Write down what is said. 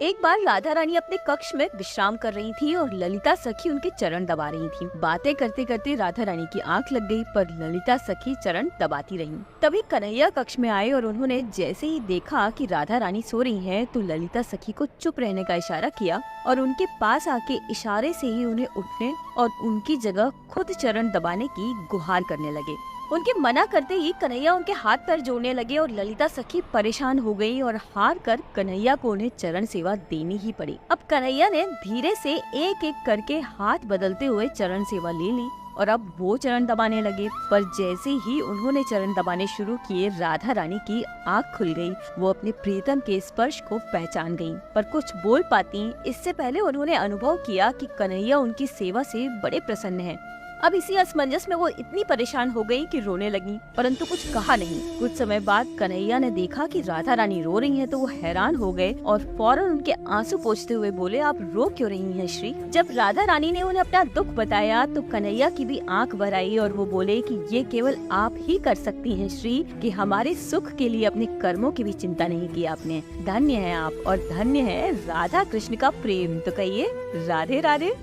एक बार राधा रानी अपने कक्ष में विश्राम कर रही थी और ललिता सखी उनके चरण दबा रही थी। बातें करते करते राधा रानी की आंख लग गई, पर ललिता सखी चरण दबाती रहीं। तभी कन्हैया कक्ष में आए और उन्होंने जैसे ही देखा कि राधा रानी सो रही हैं, तो ललिता सखी को चुप रहने का इशारा किया और उनके पास आके इशारे से ही उन्हें उठने और उनकी जगह खुद चरण दबाने की गुहार करने लगे। उनके मना करते ही कन्हैया उनके हाथ पैर जोड़ने लगे और ललिता सखी परेशान हो गई और हार कर कन्हैया को उन्हें चरण सेवा देनी ही पड़ी। अब कन्हैया ने धीरे से एक एक करके हाथ बदलते हुए चरण सेवा ले ली और अब वो चरण दबाने लगे। पर जैसे ही उन्होंने चरण दबाने शुरू किए, राधा रानी की आँख खुल गई। वो अपने प्रीतम के स्पर्श को पहचान गईं, पर कुछ बोल पाती इससे पहले उन्होंने अनुभव किया कि कन्हैया उनकी सेवा से बड़े प्रसन्न हैं। अब इसी असमंजस में वो इतनी परेशान हो गई कि रोने लगी, परंतु कुछ कहा नहीं। कुछ समय बाद कन्हैया ने देखा कि राधा रानी रो रही हैं, तो वो हैरान हो गए और फौरन उनके आंसू पोंछते हुए बोले, आप रो क्यों रही हैं श्री? जब राधा रानी ने उन्हें अपना दुख बताया तो कन्हैया की भी आंख भर आई और वो बोले कि ये केवल आप ही कर सकती हैं श्री, कि हमारे सुख के लिए अपने कर्मों की भी चिंता नहीं की आपने। धन्य है आप और धन्य है राधा कृष्ण का प्रेम। तो कहिए राधे राधे।